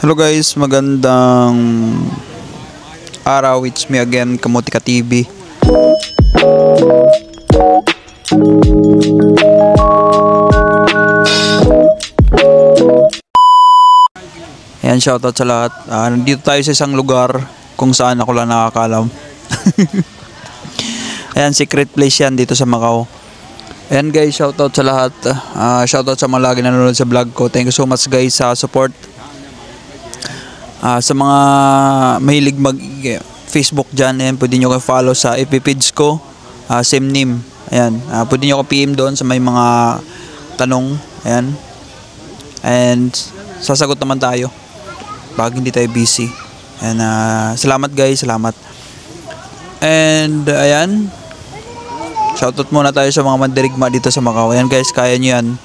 Hello guys, magandang araw. It's me again, Kamotika TV. Ayan, shoutout sa lahat. Nandito tayo sa isang lugar kung saan ako lang nakakalam. Ayan, secret place yan dito sa Macau. Ayan guys, shoutout sa lahat. Shoutout sa mga lagi nanonood sa vlog ko. Thank you so much guys sa support. Sa mga mahilig mag Facebook dyan, ayan, pwede nyo kayo follow sa FB page ko, same name. Ayan, pwede nyo ko PM doon sa may mga tanong. Ayan, and sasagot naman tayo pag hindi tayo busy. Ayan, salamat guys, salamat. And ayan, shoutout muna tayo sa mga mandirigma dito sa Macau. Ayan guys, kaya nyo yan,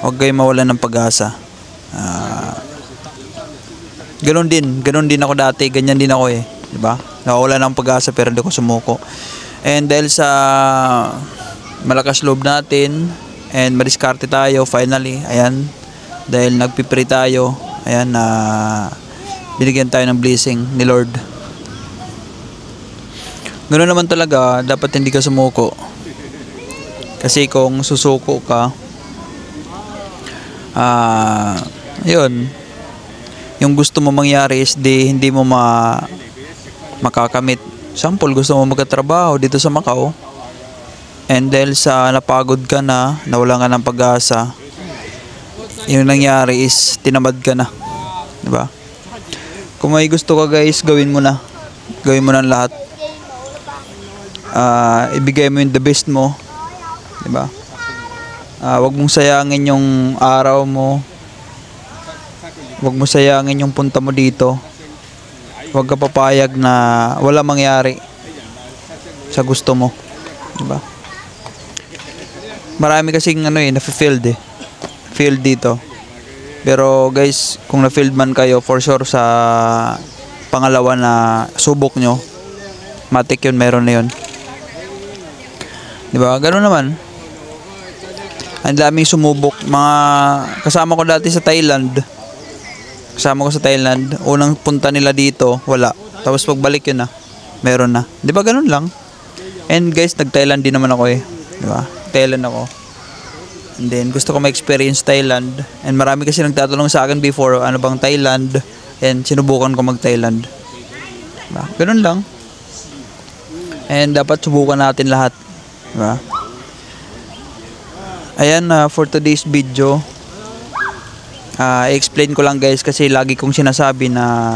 huwag kayo mawalan ng pag-asa. Ganon din ako dati, ganyan din ako eh, di ba? Nawawala ng pag-asa pero hindi ko sumuko. And dahil sa malakas loob natin and madiskarte tayo finally, ayan, dahil nagpipray tayo, ayan, binigyan tayo ng blessing ni Lord. Ganoon naman talaga, dapat hindi ka sumuko. Kasi kung susuko ka, yun, yung gusto mo mangyari is hindi mo makakamit. Sample, gusto mo magkatrabaho dito sa Macau, and dahil sa napagod ka na, nawalan ka ng pag-asa, yung nangyari is tinamad ka na, diba? Kung may gusto ka guys, gawin mo na ng lahat. Ibigay mo yung the best mo, diba? Wag mong sayangin yung araw mo. Huwag mo sayangin yung punta mo dito. Huwag ka papayag na wala mangyari sa gusto mo, diba? Marami kasing na-field field dito. Pero guys, kung na-field man kayo, for sure sa pangalawa na subok nyo, matik yun, meron na yun, diba? Ganoon naman. Ang daming sumubok. Mga kasama ko dati sa Thailand. Unang punta nila dito, wala. Tapos pagbalik yun na, meron na. Di ba ganun lang? And guys, nag-Thailand din naman ako eh. Di ba? Thailand ako. And then, gusto ko ma-experience Thailand. And marami kasi nagtatanong sa akin before, ano bang Thailand? And sinubukan ko mag-Thailand. Diba? Ganun lang. And dapat subukan natin lahat. Diba? Ayan, for today's video, i-explain ko lang guys, kasi lagi kong sinasabi na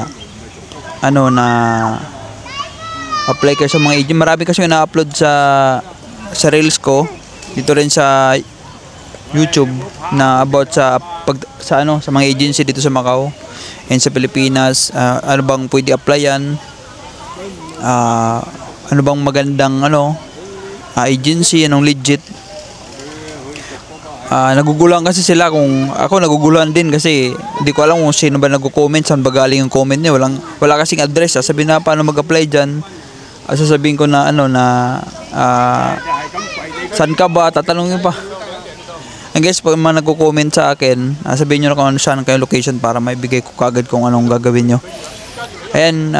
apply kayo sa mga agent. Marami kasi na-upload sa reels ko dito rin sa YouTube na about sa mga agency dito sa Macau and sa Pilipinas. Ano bang pwede applyan, ano bang magandang agency, anong legit. Nagugulan kasi sila, kung ako nagugulan din kasi hindi ko alam kung sino ba nagko-comment, saan ba galing yung comment niya. Wala kasing address. Sabihin na paano mag-apply dyan. Sasabihin ko na saan ka ba, tatanungin pa. And guys, pag mga nagko-comment sa akin, sabihin nyo na kung saan kayo location para maibigay ko kagad kung anong gagawin nyo. Ayan,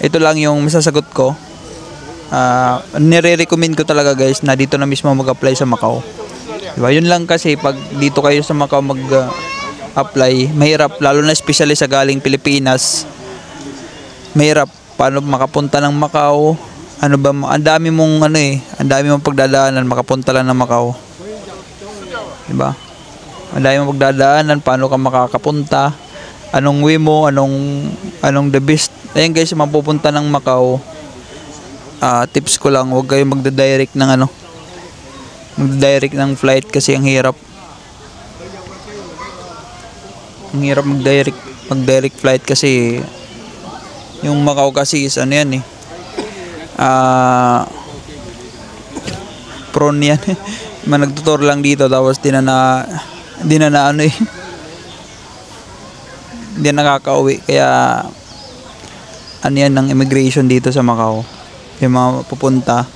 ito lang yung masasagot ko. Nire-recommend ko talaga guys na dito na mismo mag-apply sa Macau. Diba? Yun lang, kasi pag dito kayo sa Macau mag-apply, mahirap, lalo na especially sa galing Pilipinas. Mahirap paano makapunta ng Macau. Ang dami mong pagdadaanan makapunta lang ng Macau. Diba? Ang dami mong pagdadaanan, paano ka makakapunta, anong way mo, anong the best. Ayan guys, mapupunta ng Macau, tips ko lang, huwag kayong magda-direct ng flight kasi ang hirap. Mag-direct flight kasi yung Macau kasi is prone yan. Nagtutor lang dito tapos hindi na nakakauwi. Kaya yan ng immigration dito sa Macau, yung mga pupunta,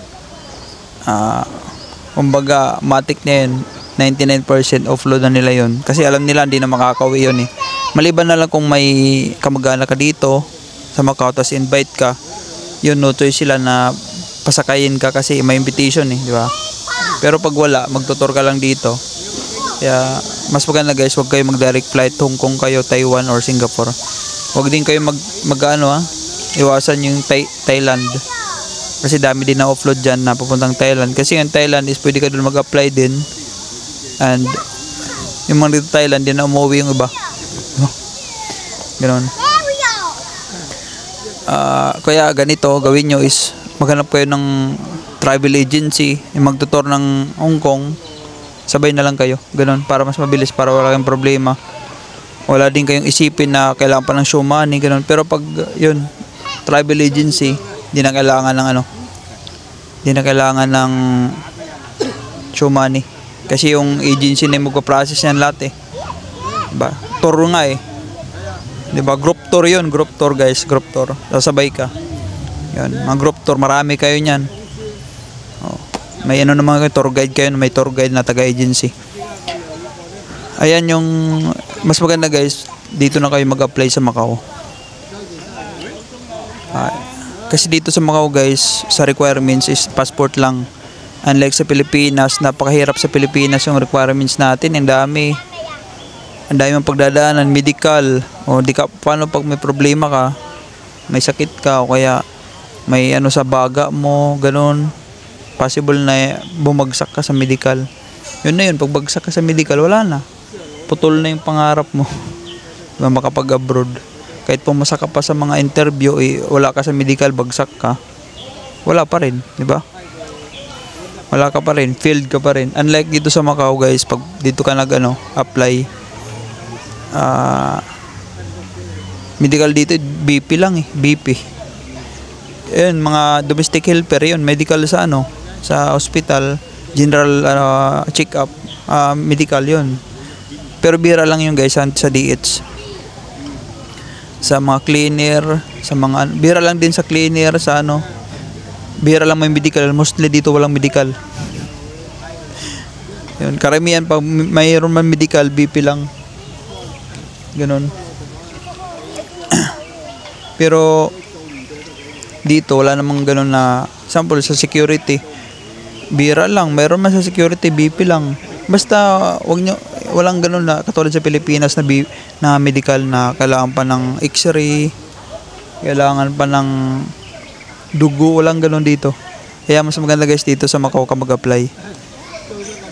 kumbaga matik na yun, 99% offload na nila yun kasi alam nila hindi na makakauwi yun eh. Maliban na lang kung may kamag-anak ka dito sa Macau, tapos invite ka, yun, no choice sila na pasakayin ka kasi may invitation eh, di ba? Pero pag wala, magtutor ka lang dito. Kaya mas maganda guys, wag kayo mag-direct flight Hong Kong kayo, Taiwan or Singapore. Wag din kayo iwasan yung Thailand. Kasi dami din na offload dyan na pupuntang Thailand. Kasi yung Thailand is pwede ka doon mag-apply din. And yung mga dito Thailand din na umuwi yung iba. Ganon. Kaya ganito gawin nyo is maghanap kayo ng travel agency yung magtutor ng Hong Kong, sabay na lang kayo, ganon, para mas mabilis, para wala kayong problema, wala din kayong isipin na kailangan pa ng show money, ganon. Pero pag yun, travel agency, di na kailangan ng show money kasi yung agency na yung magpa-process yan lahat eh, diba? Tour nga eh, diba? Group tour yun, group tour guys, group tour, sasabay ka yun, mga group tour, marami kayo nyan. May ano naman kayo, tour guide kayo, may tour guide na taga-agency. Ayan yung mas maganda guys, dito na kayo mag-apply sa Macau. Kasi dito sa Macau guys, sa requirements is passport lang. Unlike sa Pilipinas, napakahirap sa Pilipinas yung requirements natin, ang dami mong pagdadaanan, medical, o di ka, paano pag may problema ka, may sakit ka, o kaya may ano sa baga mo, ganun, possible na bumagsak ka sa medical. Yun na yun, pag bagsak ka sa medical, wala na, putol na yung pangarap mo na makapag-abroad. Kahit pumasa ka pa sa mga interview, wala ka sa medical, bagsak ka, wala pa rin, di ba? Wala ka pa rin, failed ka pa rin. Unlike dito sa Macau guys, pag dito ka apply, medical dito, BP lang eh, BP. Yun, mga domestic helper, yun, medical sa sa hospital, general check-up, medical yun. Pero bira lang yung guys sa DH. Sa mga cleaner, sa mga, bira lang din sa cleaner, sa bira lang may medical, mostly dito walang medical. Yun, karamihan pag mayroon man medical, BP lang. Ganun. Pero dito wala namang ganun na, sample sa security, bira lang, mayroon man sa security, BP lang. Basta walang ganun na katulad sa Pilipinas na medical na kailangan pa ng x-ray, kailangan pa ng dugo, walang ganun dito. Kaya mas maganda guys dito sa Macau ka mag-apply.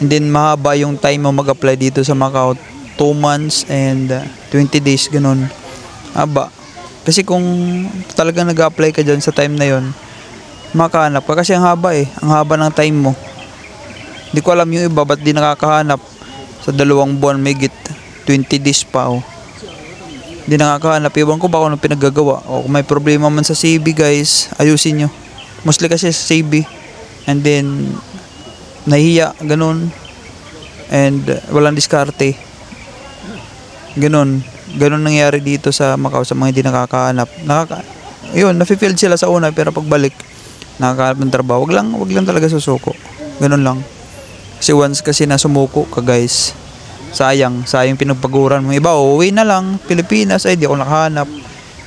And then mahaba yung time mo mag-apply dito sa Macau, 2 months and 20 days, ganun. Haba. Kasi kung talagang nag-apply ka dyan sa time na yon, makahanap ka kasi ang haba ang haba ng time mo. Hindi ko alam yung iba ba't di nakakahanap sa 2 buwan, may 20 days pa di nakakahanap. Iwan ko ba kung anong pinaggagawa, o kung may problema man sa CV guys, ayusin nyo. Mostly kasi sa CV, and then nahiya, ganun, and walang diskarte, ganun nangyari dito sa Macau sa mga hindi nakakahanap. Yun, nafe-failed sila sa una, pero pagbalik nakakahanap ng trabaho, wag lang talaga susuko, ganun lang. Kasi once kasi na sumuko ka guys, sayang pinagpaguran mo. Iba uuwi na lang Pilipinas, ay di ako nakahanap,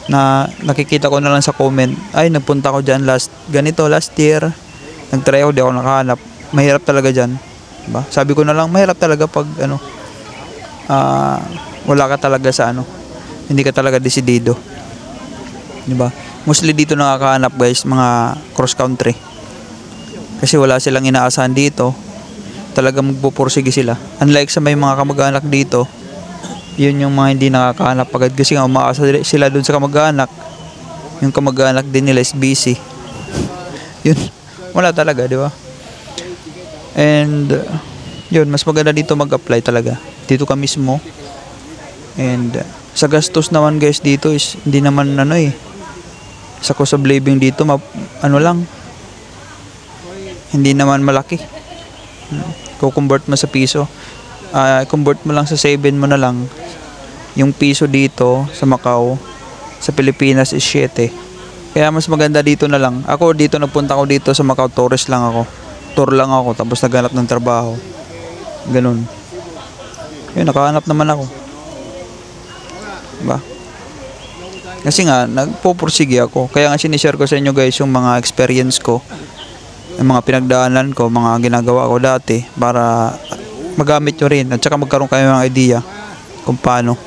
na nakikita ko na lang sa comment, ay nagpunta ko dyan last year, nagtry ako, di ako nakahanap. Mahirap talaga dyan, diba? Sabi ko na lang, mahirap talaga pag wala ka talaga sa hindi ka talaga desidido, diba? Mostly dito nakakahanap guys, mga cross country, kasi wala silang inaasahan dito, talagang magpupursige sila. Unlike sa may mga kamag-anak dito, yun yung mga hindi nakakahanap agad, kasi nga umaasa sila dun sa kamag-anak, yung kamag-anak din nila is busy. Yun, wala talaga, di ba? And yun, mas maganda dito mag-apply talaga, dito ka mismo. And sa gastos naman guys dito is hindi naman sa cost of living dito lang, hindi naman malaki. Kung convert mo sa piso, convert mo lang sa 7 mo na lang. Yung piso dito sa Macau, sa Pilipinas is 7. Kaya mas maganda dito na lang. Ako dito, nagpunta ako dito sa Macau, tourist lang ako. Tour lang ako, tapos naghanap ng trabaho. Ganun. Yun, nakahanap naman ako. Diba? Kasi nga, nagpo-pursige ako. Kaya nga sinishare ko sa inyo guys yung mga experience ko, yung mga pinagdaanan ko, mga ginagawa ko dati para magamit nyo rin at saka magkaroon kayo ng idea kung paano.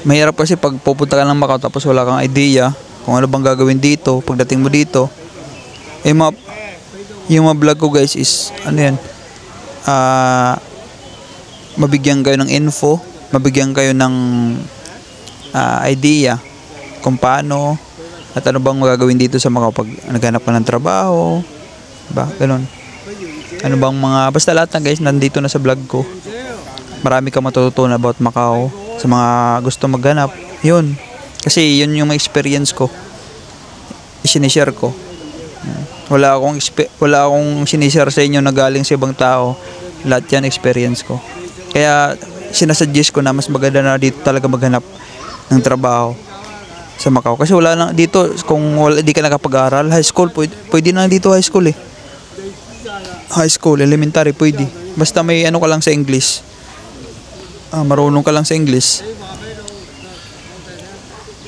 Mahirap kasi pag pupunta ka ng Macau tapos wala kang idea kung ano bang gagawin dito pagdating mo dito. Yung mga vlog ko guys is ano yan, mabigyan kayo ng info, mabigyan kayo ng idea kung paano at ano bang magagawin dito sa Macau pag naghanap ka ng trabaho, diba? Ganun. Ano bang mga, basta lahat na guys nandito na sa vlog ko. Marami kang matututunan about Macau sa mga gusto maghanap. Yun. Kasi yun yung experience ko. Isinishare ko. Wala akong sinishare sa inyo na galing sa ibang tao. Lahat yan experience ko. Kaya sinasuggest ko na mas maganda na dito talaga maghanap ng trabaho sa Macau. Kasi wala na dito, kung di ka nakapag-aral, high school, pwede na dito high school eh. High school, elementary, pwede. Basta may ano ka lang sa English. Marunong ka lang sa English.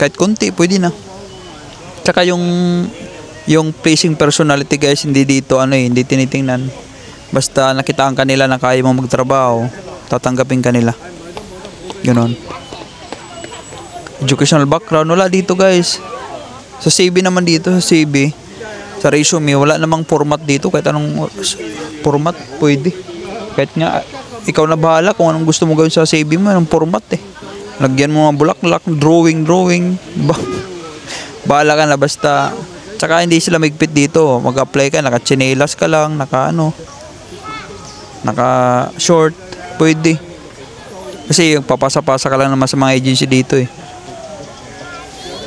Kahit konti, pwede na. Tsaka yung facing personality guys, hindi dito hindi tinitingnan. Basta nakitaan kanila na kaya mo magtrabaho, tatanggapin kanila. Ganoon. Educational background, wala dito guys. Sa CV naman dito, sa CV, sa resume, wala namang format dito. Kahit anong format, pwede. Kahit nga, ikaw na bahala kung anong gusto mo gawin sa CV mo, anong format eh. Lagyan mo mga bulaklak, drawing. Bahala ka na basta. Tsaka hindi sila migpit dito. Mag-apply ka, naka-chinelas ka lang, naka-short, pwede. Kasi papasa-pasa ka lang naman sa mga agency dito eh.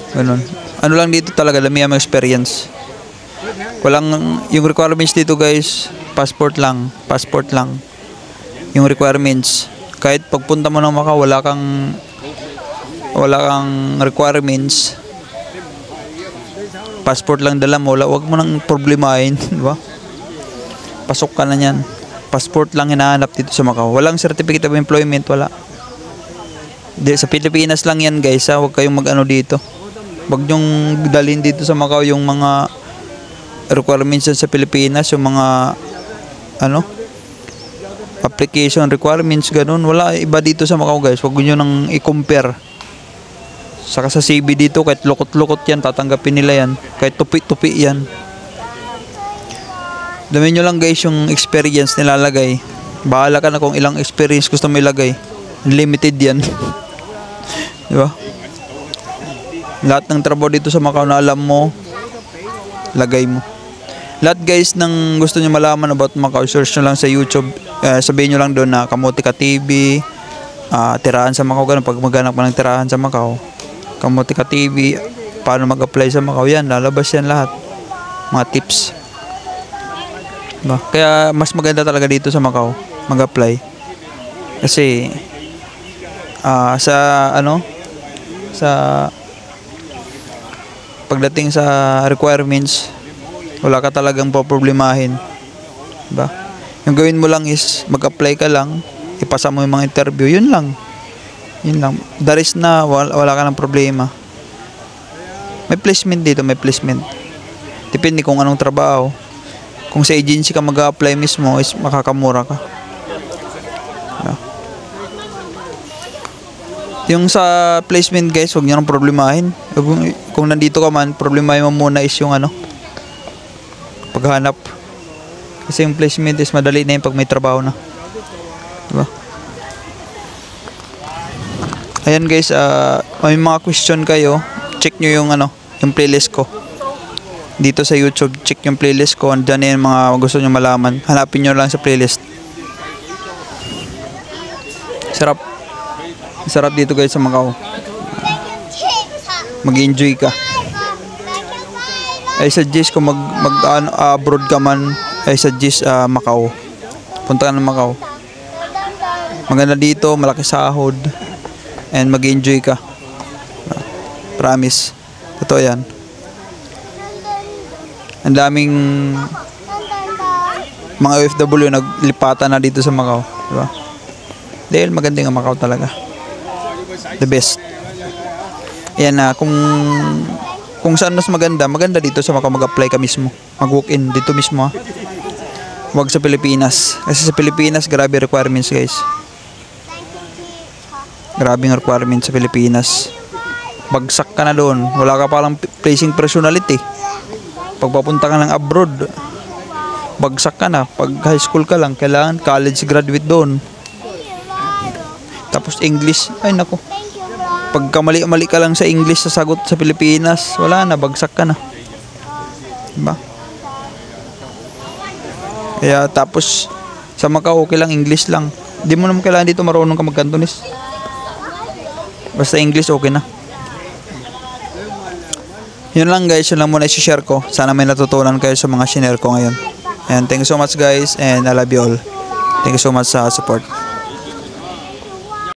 Ganun. Ano lang dito talaga, dami ang experience. Yung requirements dito guys, passport lang. Yung requirements. Kahit pagpunta mo ng Macau, wala kang requirements. Passport lang dala mo, wag mo nang problemahin, di ba? Pasok ka na niyan. Passport lang hinahanap dito sa Macau. Walang certificate of employment, wala. Sa Pilipinas lang yan guys, ha? Huwag kayong mag-ano dito. Huwag nyong dalhin dito sa Macau yung mga requirements sa Pilipinas, yung mga application requirements, ganun. Wala iba dito sa Macau guys. Huwag nyo nang i-compare. Saka sa CV dito, kahit lukot-lukot yan, tatanggapin nila yan. Kahit tupi-tupi yan. Dami nyo lang guys yung experience nilalagay. Bahala ka na kung ilang experience gusto mo ilagay. Unlimited yan. Diba? Lahat ng trabaho dito sa Macau na alam mo, lagay mo. Lahat guys ng gusto nyo malaman about Macau, search nyo lang sa YouTube. Sabihin nyo lang doon na Kamotika TV, tirahan sa Macau, ganun. Pag maghanap ka ng tirahan sa Macau, Kamotika TV, paano mag-apply sa Macau, yan, lalabas yan lahat. Mga tips. Diba? Kaya mas maganda talaga dito sa Macau mag-apply. Kasi sa pagdating sa requirements, wala ka talagang poproblemahin. Diba? Yung gawin mo lang is mag-apply ka lang, ipasa mo yung mga interview, yun lang. The rest na wala ka ng problema. May placement dito, may placement. Depende kung anong trabaho. Kung sa agency ka mag-apply mismo, is makakamura ka. Yeah. Yung sa placement guys, huwag nyo nang problemahin. Kung nandito ka man, problemahin mo muna is yung paghanap. Kasi yung placement is madali na yun pag may trabaho na. Diba? Ayan guys, may mga question kayo, check nyo yung yung playlist ko. Dito sa YouTube, check yung playlist ko. Andiyan na yung mga gusto nyo malaman. Hanapin nyo lang sa playlist. Sarap dito guys sa Macau. Mag-enjoy ka. I suggest kung abroad ka man, I suggest Macau. Punta ka ng Macau. Maganda dito, malaki sahod. And mag-enjoy ka. Promise. Totoo yan. Ang daming mga OFW naglipatan na dito sa Macau. Diba? Dahil maganda yung Macau talaga. The best. Yan na, kung saan mas maganda dito sa Macau mag-apply ka mismo. Mag-walk-in dito mismo ha. Huwag sa Pilipinas. Kasi sa Pilipinas, grabe requirements guys. Grabing requirements sa Pilipinas. Bagsak ka na doon. Wala ka palang placing personality. Pag papunta ka ng abroad, bagsak ka na. Pag high school ka lang, kailangan college graduate doon. Tapos English, ay nako. Pag mali ka lang sa English sa sagot sa Pilipinas, wala na, bagsak ka na. Diba? Kaya tapos sa Macau, okay lang, English lang. Di mo naman kailangan dito marunong ka mag-Cantonese. Basta English, okay na. Yun lang guys, yun lang muna i-share ko. Sana may natutunan kayo sa mga shinare ko ngayon. And thank you so much guys, and I love you all. Thank you so much sa support.